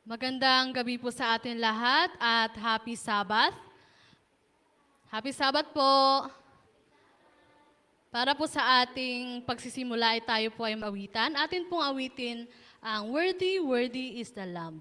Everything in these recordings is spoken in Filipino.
Magandang gabi po sa atin lahat at Happy Sabbath. Happy Sabbath po. Para po sa ating pagsisimula ay tayo po ay maawitan. Atin pong awitin ang Worthy, Worthy is the Lamb.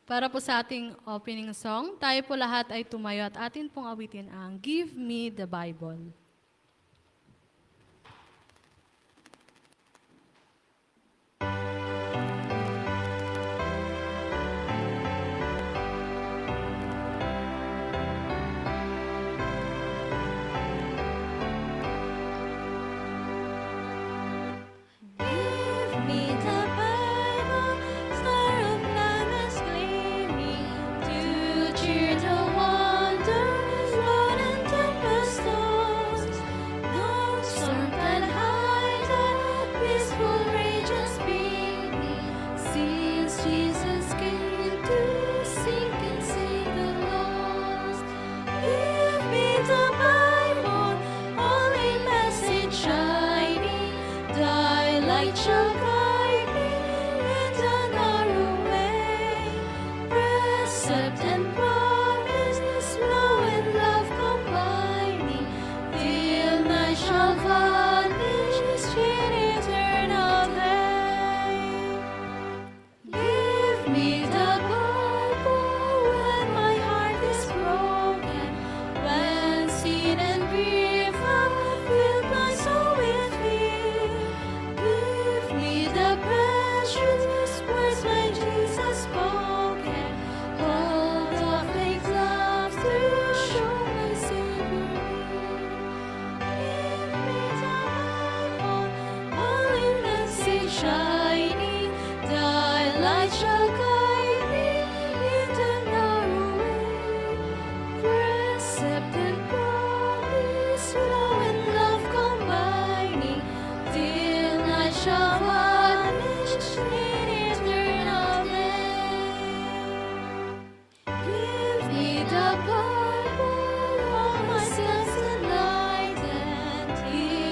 Para po sa ating opening song, tayo po lahat ay tumayo at atin pong awitin ang Give Me the Bible.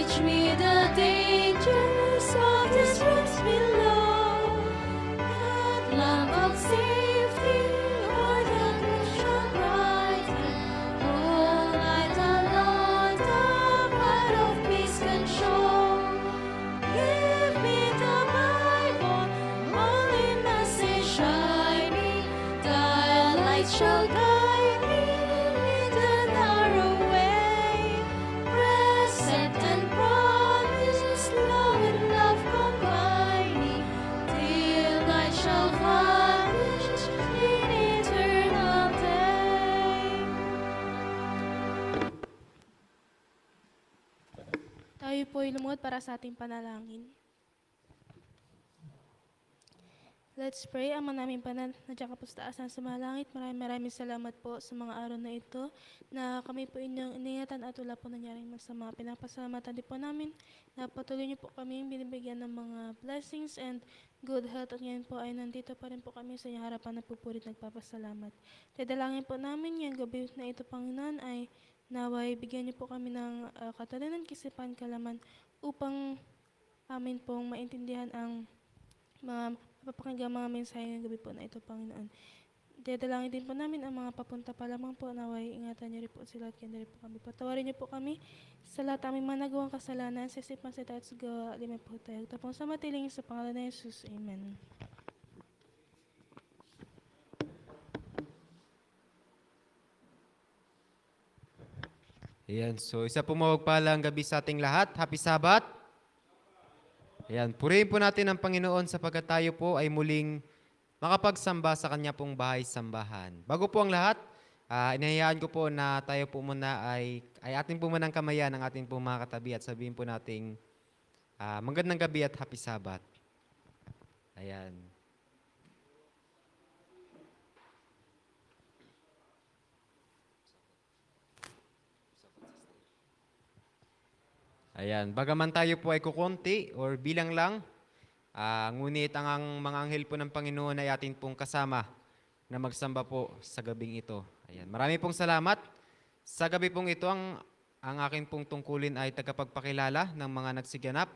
Teach me the day light shall guide me in the narrow way. Present and promise, love and love combining, till I shall vanish in eternal day. Tayo po'y lumuhod para sa ating panalangin. Let's pray. Ama naming Banal, nandiyan ka po sa taasan sa mga langit. Maraming salamat po sa mga araw na ito na kami po inyong iningatan at wala po nangyaring masama. Pinapasalamatan din po namin na patuloy niyo po kami binibigyan ng mga blessings and good health. At ngayon po ay nandito pa rin po kami sa inyong harapan na pupurit nagpapasalamat. Dadalangin po namin yung gabi na ito, Panginoon, ay naway bigyan niyo po kami ng katalinan, kisipan, kalaman upang amin pong maintindihan ang mga mapapakinggan mga mensahe ng gabi po na ito, Panginoon. Dadalangin din po namin ang mga papunta pa lamang po, naway ingatan niyo rin po sila at kaya rin po kami. Patawarin niyo po kami sa lahat aming mga nagawang kasalanan, sa isipan, sa tayo at sa gawa, limay po tayo. Tapos sa matiling sa pangalan ng Jesus. Amen. Ayan, so isa po mawagpalang gabi sa ating lahat. Happy Sabbath! Ayan, purihin po natin ang Panginoon sapagkat tayo po ay muling makapagsamba sa Kanya pong bahay-sambahan. Bago po ang lahat, inahayaan ko po na tayo po muna ay ating po munang kamayan ang ating po mga katabi at sabihin po nating magandang gabi at Happy Sabbath. Ayan. Ayan, bagaman tayo po ay kukunti or bilang lang, ngunit ang mga anghel po ng Panginoon ay atin pong kasama na magsamba po sa gabing ito. Ayan, marami pong salamat. Sa gabi pong ito, ang aking pong tungkulin ay tagapagpakilala ng mga nagsiganap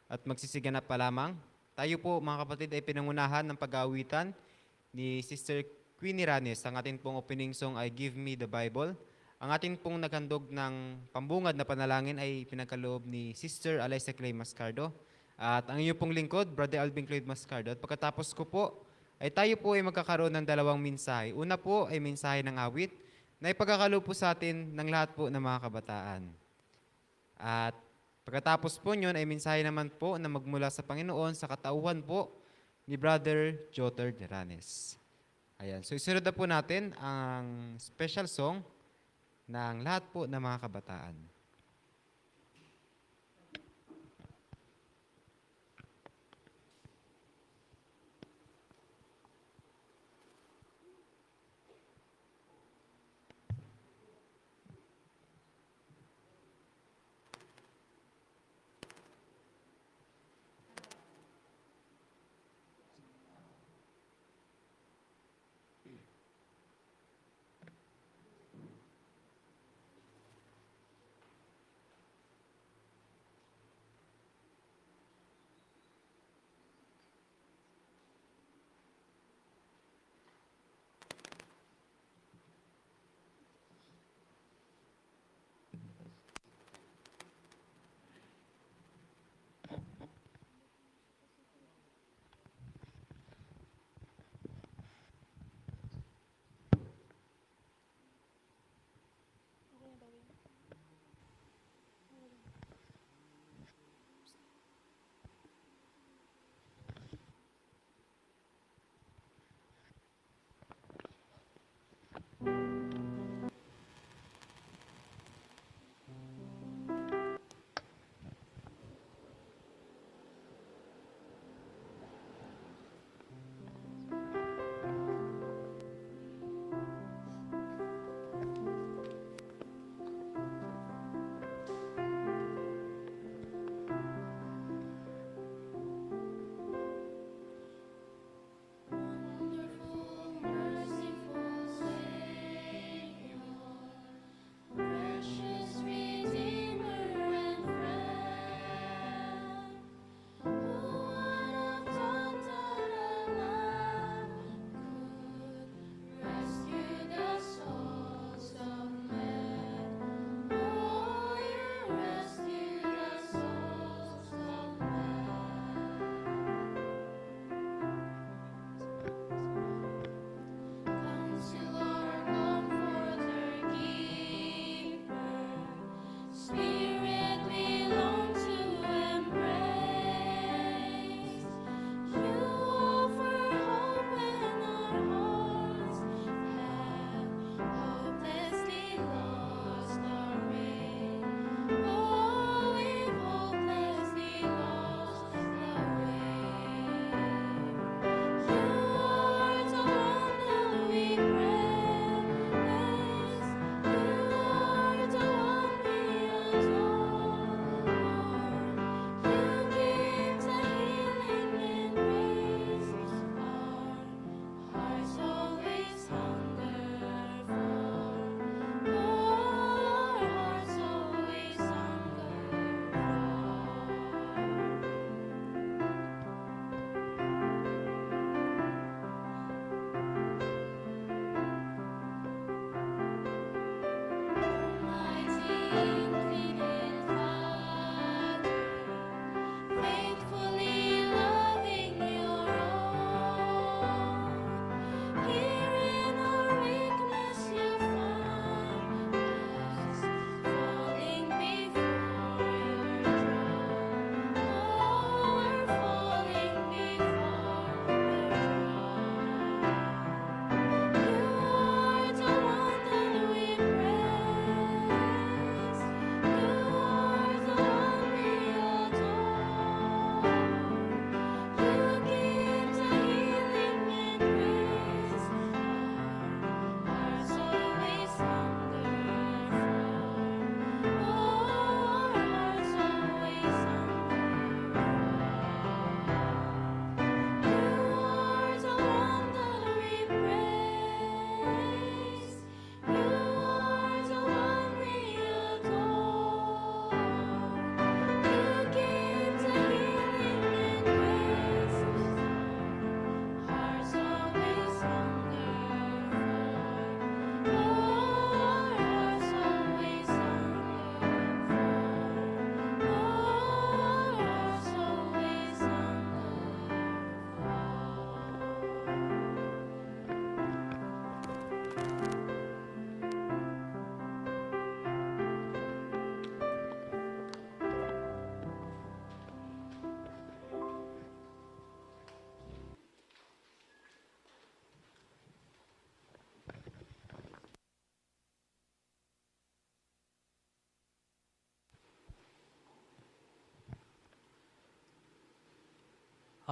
at magsisiganap pa lamang. Tayo po mga kapatid ay pinangunahan ng pag-aawitan ni Sister Queenie Ranes. Ang ating pong opening song ay Give Me the Bible. Ang ating pong naghandog ng pambungad na panalangin ay pinagkaloob ni Sister Alyssa Clay Mascardo. At ang inyong pong lingkod, Brother Alvin Clay Mascardo. At pagkatapos ko po, ay tayo po ay magkakaroon ng dalawang mensahe. Una po ay mensahe ng awit na ipagkakaloob po sa atin ng lahat po ng mga kabataan. At pagkatapos po nyon ay mensahe naman po na magmula sa Panginoon sa katauhan po ni Brother Joter Ranes. Ayan, so isunod na po natin ang special song ng lahat po ng mga kabataan.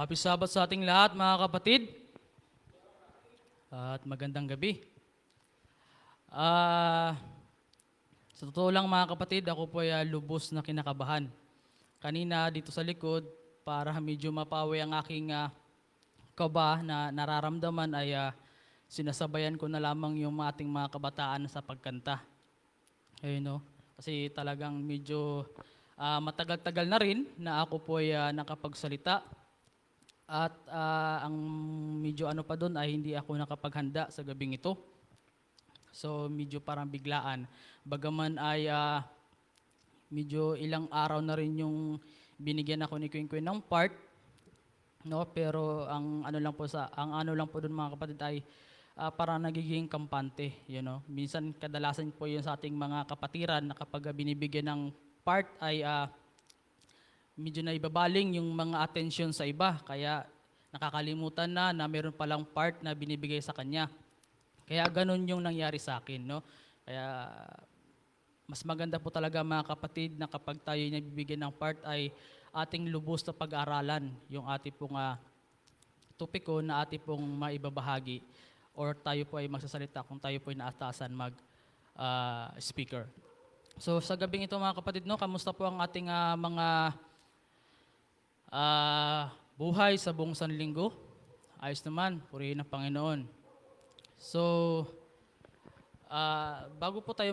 Happy Sabbath sa ating lahat, mga kapatid. At magandang gabi. Sa totoo lang, mga kapatid, ako po ay lubos na kinakabahan. Kanina dito sa likod, para medyo mapawi ang aking kaba na nararamdaman ay sinasabayan ko na lamang yung ating mga kabataan sa pagkanta. Ayun, no? Kasi talagang medyo matagal-tagal na rin na ako po ay nakapagsalita. At ang medyo ano pa doon ay hindi ako nakapaghanda sa gabing ito. So medyo parang biglaan. Bagaman ay medyo ilang araw na rin yung binigyan ako ni Queen ng part, no? Pero ang ano lang po doon, mga kapatid, ay parang nagiging kampante, Minsan kadalasan po yun sa ating mga kapatiran na kapag binibigyan ng part ay medyo na ibabaling yung mga atensyon sa iba, kaya nakakalimutan na meron palang part na binibigay sa kanya. Kaya ganun yung nangyari sa akin, no? Kaya mas maganda po talaga, mga kapatid, na kapag tayo nabibigyan ng part ay ating lubos na pag-aralan yung ating pong topiko na ating pong maibabahagi, or tayo po ay magsasalita kung tayo po ay naatasan speaker. So sa gabing ito, mga kapatid, no, kamusta po ang ating mga buhay sa buong sanlinggo? Ayos naman, purihin ang Panginoon. So, bago po tayo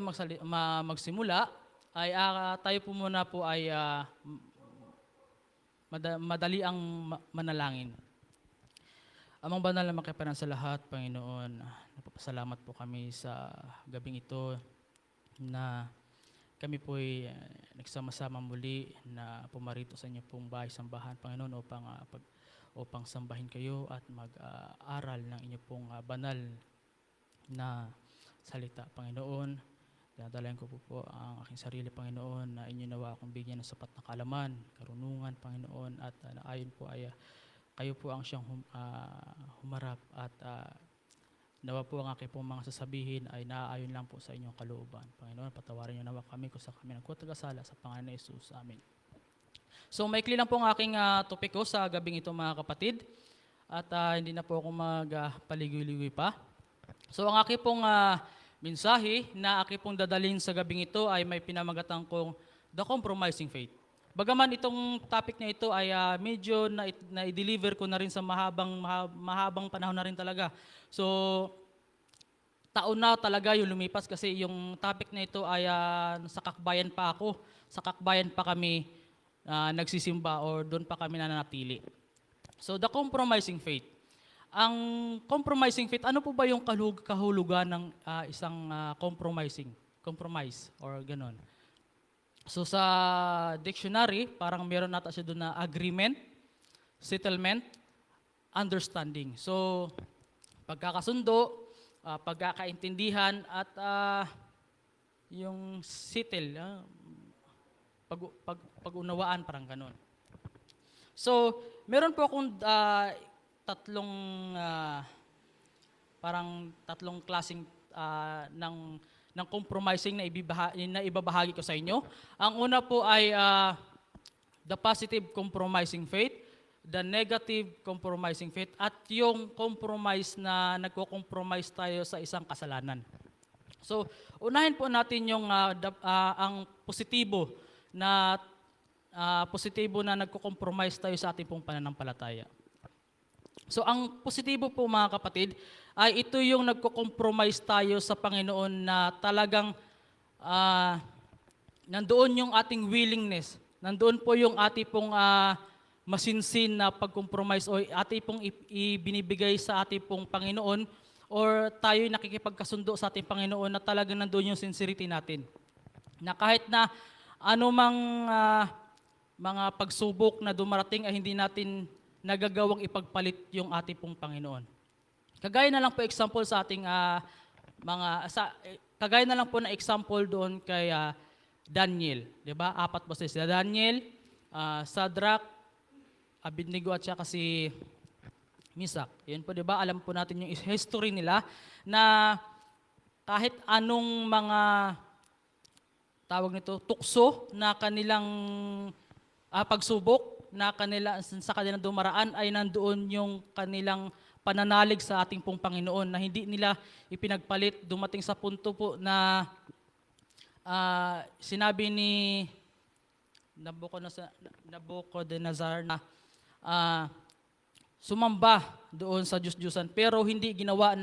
magsimula, ay tayo po muna po ay madali ang manalangin. Amang banal na makipanan sa lahat, Panginoon, napapasalamat po kami sa gabing ito na kami po ay nagsama-sama muli na pumarito sa inyo pong bahay-sambahan, Panginoon, upang sambahin kayo at mag-aral ng inyo pong banal na salita, Panginoon. Dinadalayan ko po ang aking sarili, Panginoon, na inyo nawa akong bigyan ng sapat na kaalaman, karunungan, Panginoon, at ayon po ay kayo po ang siyang humarap at nawa po ang aking pong mga sasabihin ay naaayon lang po sa inyong kalooban. Panginoon, patawarin niyo nawa kami kung sa kami nagkutagasala sa pangalan ni Jesus. Amen. So maikli lang po ang aking topiko sa gabing ito, mga kapatid. At hindi na po ako magpaligoy-ligoy pa. So ang aking pong mensahe na aking pong dadalhin sa gabing ito ay may pinamagatan kong The Compromising Faith. Bagaman itong topic na ito ay medyo na-deliver ko na rin sa mahabang panahon na rin talaga. So, taon na talaga yung lumipas kasi yung topic na ito ay sa Kakbayan pa ako. Sa Kakbayan pa kami nagsisimba or doon pa kami nananatili. So, the compromising faith. Ang compromising faith, ano po ba yung kahulugan ng isang compromise or ganon? So sa dictionary, parang meron nata siya doon na agreement, settlement, understanding. So pagkakasundo, pagkakaintindihan, at yung settle, pag-unawaan, parang ganon. So meron po akong tatlong klaseng ng compromising na ibabahagi ko sa inyo. Ang una po ay the positive compromising faith, the negative compromising faith, at yung compromise na nagko-compromise tayo sa isang kasalanan. So, unahin po natin yung ang positibo na nagko-compromise tayo sa ating pong pananampalataya. So, ang positibo po, mga kapatid, ay ito yung nagko-compromise tayo sa Panginoon na talagang nandoon yung ating willingness, nandoon po yung ating pong masinsin na pag-compromise o ating pong ibinibigay sa ating pong Panginoon, or tayo nakikipagkasundo sa ating Panginoon na talagang nandoon yung sincerity natin. Na kahit na anumang mga pagsubok na dumarating ay hindi natin nagagawang ipagpalit yung ating pong Panginoon. Kagaya na lang po example sa ating kagaya na lang po na example doon kay Daniel, 'di ba? 4 po sila, Daniel, Shadrach, Abednego at saka si Meshach. 'Yun po, 'di ba? Alam po natin yung history nila na kahit anong mga tawag nito tukso na kanilang pagsubok na sa kanilang dumaraan ay nandoon yung kanilang pananalig sa ating pong Panginoon na hindi nila ipinagpalit. Dumating sa punto po na sinabi ni Nabucodonosor na sumamba doon sa Diyos-Diyosan pero hindi ginawa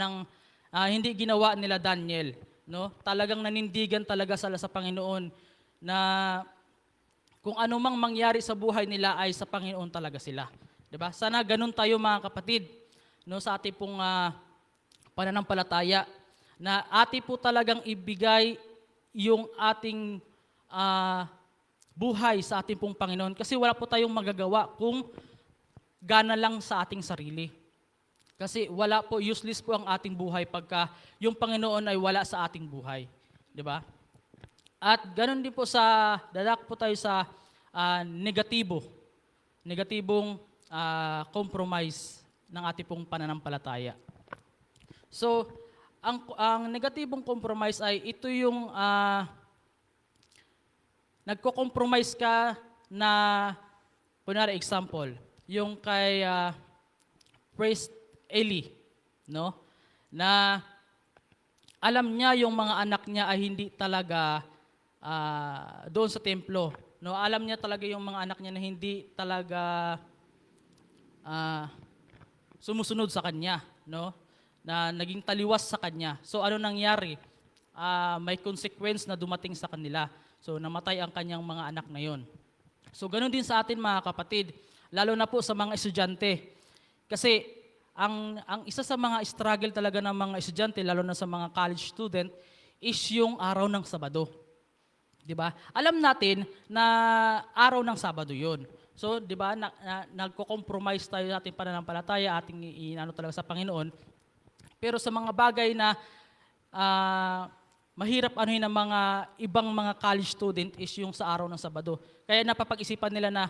nila Daniel, no? Talagang nanindigan talaga sila sa Panginoon na kung ano mang mangyari sa buhay nila ay sa Panginoon talaga sila. 'Di ba? Sana ganun tayo mga kapatid, no, sa ating pong pananampalataya na ating po talagang ibigay yung ating buhay sa ating pong Panginoon kasi wala po tayong magagawa kung gana lang sa ating sarili. Kasi wala po, useless po ang ating buhay pagka yung Panginoon ay wala sa ating buhay. 'Di ba? At ganun din po dadak po tayo sa negatibong compromise ng ating pong pananampalataya. So, ang negatibong compromise ay ito yung nagko-compromise ka na, kunwari example, yung kay Priest Eli, no? Na alam niya yung mga anak niya ay hindi talaga doon sa templo. No, alam niya talaga yung mga anak niya na hindi talaga sumusunod sa kanya, no? Na naging taliwas sa kanya. So ano nangyari? May consequence na dumating sa kanila. So namatay ang kanyang mga anak na yon. So ganoon din sa atin mga kapatid, lalo na po sa mga estudyante. Kasi ang isa sa mga struggle talaga ng mga estudyante, lalo na sa mga college student, is yung araw ng Sabado. 'Di ba? Alam natin na araw ng Sabado 'yon. So, 'di ba, nagko-compromise tayo sa ating pananampalataya, ating inaano talaga sa Panginoon. Pero sa mga bagay na mahirap anuhin ng mga ibang mga college student is yung sa araw ng Sabado. Kaya napapag-isipan nila na,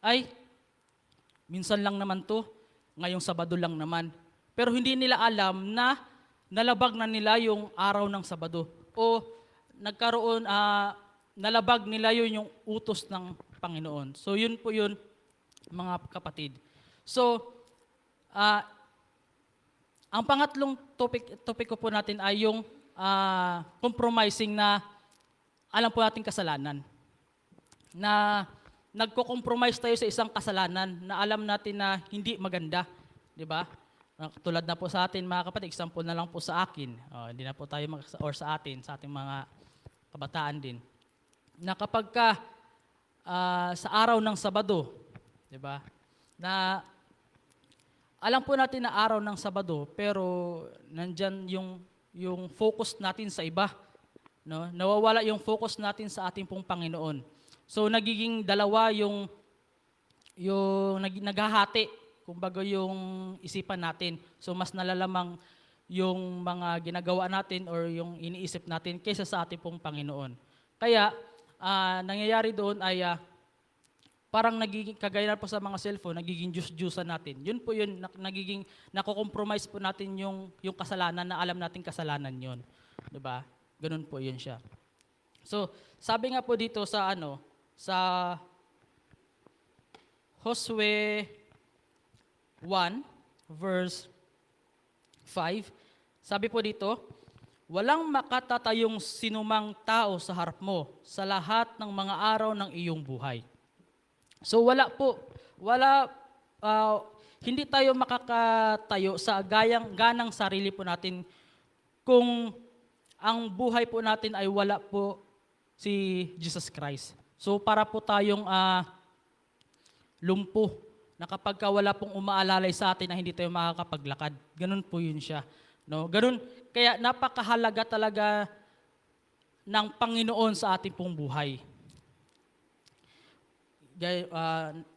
ay, minsan lang naman to, ngayong Sabado lang naman. Pero hindi nila alam na nalabag na nila yung araw ng Sabado. O nalabag nila yun yung utos ng Panginoon. So yun po yun, mga kapatid. So, ang pangatlong topic ko po natin ay yung compromising na alam po natin kasalanan. Na nagko-compromise tayo sa isang kasalanan na alam natin na hindi maganda. 'Di ba? Tulad na po sa atin mga kapatid, example na lang po sa akin. Hindi na po tayo or sa ating mga kabataan din. Na kapag sa araw ng Sabado, 'di ba? Na alam po natin na araw ng Sabado, pero nandyan yung focus natin sa iba, no? Nawawala yung focus natin sa ating pong Panginoon. So nagiging dalawa yung naghahati, kumbaga yung isipan natin. So mas nalalamang yung mga ginagawa natin or yung iniisip natin kaysa sa ating pong Panginoon. Kaya nangyayari doon ay parang nagiging, kagaya na po sa mga cellphone, nagiging Diyos-Diyosan natin. Yun po yun, nagiging, nako-compromise po natin yung kasalanan na alam natin kasalanan yun. Diba? Ganun po yun siya. So, sabi nga po dito sa Josue 1, verse 5, sabi po dito, walang makatatayong sinumang tao sa harap mo sa lahat ng mga araw ng iyong buhay. So hindi tayo makakatayo sa ganang sarili po natin kung ang buhay po natin ay wala po si Jesus Christ. So para po tayong lumpo na kapag wala pong umaalalay sa atin na hindi tayo makakapaglakad. Ganun po yun siya. No? Ganun, kaya napakahalaga talaga ng Panginoon sa ating pong buhay.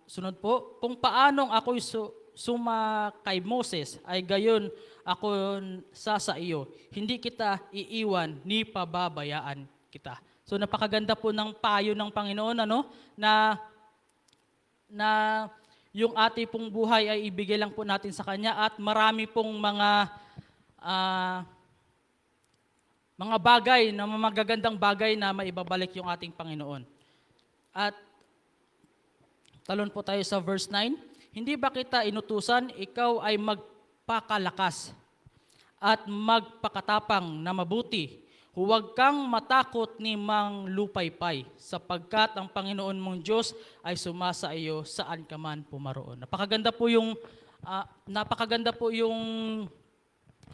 Sunod po, kung paanong ako'y suma kay Moses, ay gayon ako sa iyo. Hindi kita iiwan, ni pababayaan kita. So napakaganda po ng payo ng Panginoon, na yung ating pong buhay ay ibigay lang po natin sa Kanya at marami pong mga bagay, na magagandang bagay na maibabalik yung ating Panginoon. At Talon po tayo sa verse 9. Hindi ba kita inutusan, ikaw ay magpakalakas at magpakatapang na mabuti. Huwag kang matakot ni mang lupaypay, sapagkat ang Panginoon mong Diyos ay sumasa iyo saan ka man pumaroon. Napakaganda po yung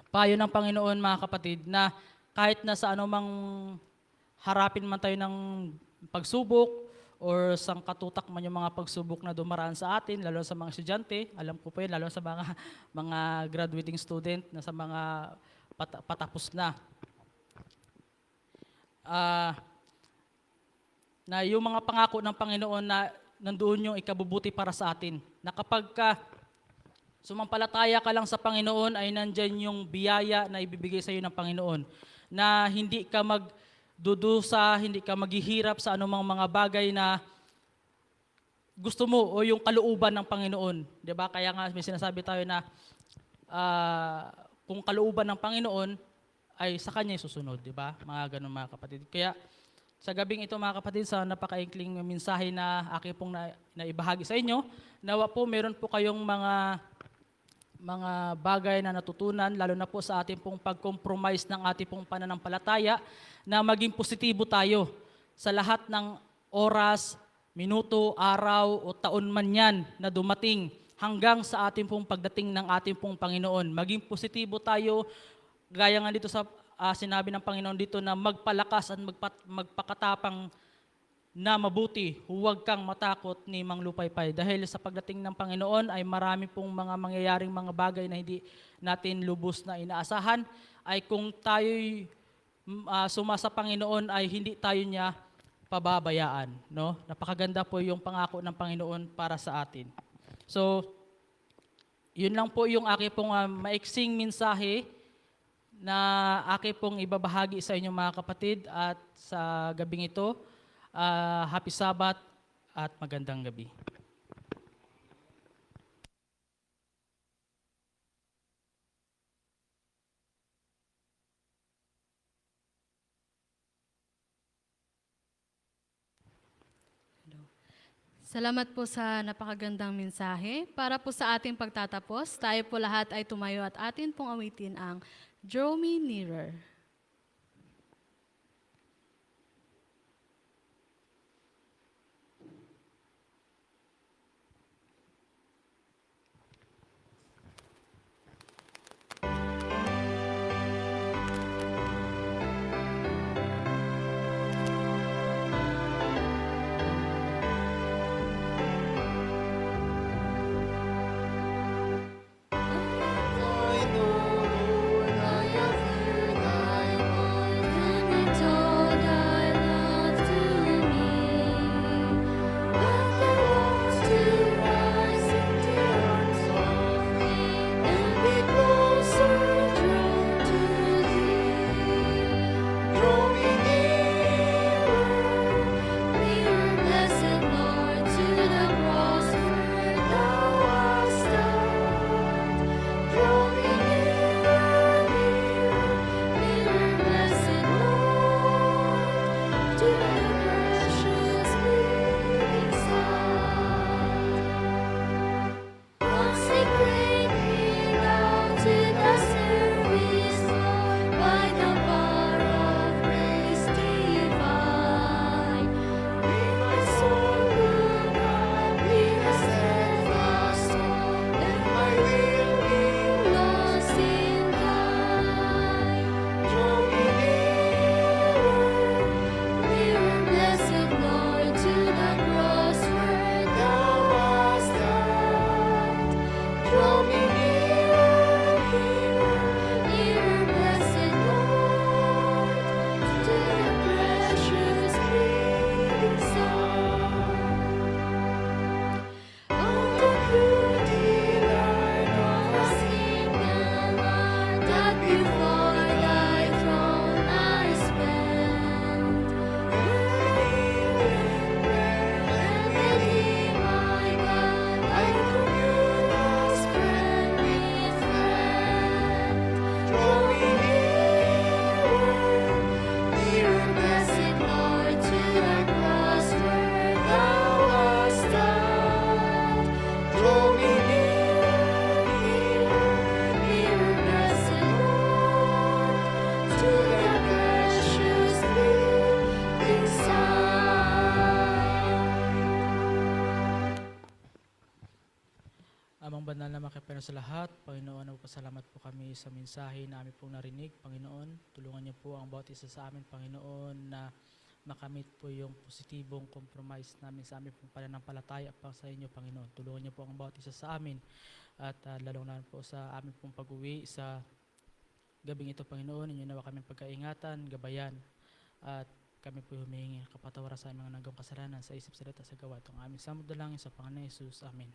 payo ng Panginoon, mga kapatid, na kahit na sa anumang harapin man tayo ng pagsubok or sangkatutak man yung mga pagsubok na dumaraan sa atin, lalo sa mga estudyante, alam ko po yun, lalo sa mga graduating student na sa mga patapos na. Na yung mga pangako ng Panginoon na nandoon yung ikabubuti para sa atin. Na kapag sumampalataya ka lang sa Panginoon, ay nandyan yung biyaya na ibibigay sa iyo ng Panginoon. Na hindi ka magdudusa, hindi ka maghihirap sa anumang mga bagay na gusto mo o yung kalooban ng Panginoon. 'Di ba? Kaya nga may sinasabi tayo na kung kalooban ng Panginoon ay sa Kanya susunod, 'di ba? Mga ganun, mga kapatid. Kaya sa gabing ito, mga kapatid, sa napakaikling mensahe na aking pong naibahagi sa inyo, nawa po meron po kayong mga bagay na natutunan, lalo na po sa ating pong pag-compromise ng ating pong pananampalataya, na maging positibo tayo sa lahat ng oras, minuto, araw o taon man yan na dumating hanggang sa ating pong pagdating ng ating pong Panginoon. Maging positibo tayo, gaya nga dito sa sinabi ng Panginoon dito na magpalakas at magpakatapang na mabuti, huwag kang matakot ni mang lupaypay. Dahil sa pagdating ng Panginoon ay marami pong mga mangyayaring mga bagay na hindi natin lubos na inaasahan, ay kung tayo'y sumasa Panginoon ay hindi tayo niya pababayaan. No? Napakaganda po yung pangako ng Panginoon para sa atin. So, yun lang po yung aking pong maiksing mensahe na aking pong ibabahagi sa inyo, mga kapatid, at sa gabing ito. Happy Sabbath at magandang gabi. Salamat po sa napakagandang mensahe. Para po sa ating pagtatapos, tayo po lahat ay tumayo at atin pong awitin ang Draw Me Nearer. sa lahat, Panginoon, nagpasalamat po kami sa mensahe na aming pong narinig. Panginoon, tulungan niyo po ang bawat isa sa amin, Panginoon, na makamit po yung positibong compromise namin sa aming pong pananampalataya pa sa inyo, Panginoon. Tulungan niyo po ang bawat isa sa amin at lalong na po sa aming pong pag-uwi sa gabing ito, Panginoon. Inyo nawa kami pagkaingatan, gabayan at kami po humihingi ng kapatawaran sa aming mga nagawang kasalanan sa isip, salita, sa gawa. Ang aming samod na lang sa Panginoon Jesus. Amen.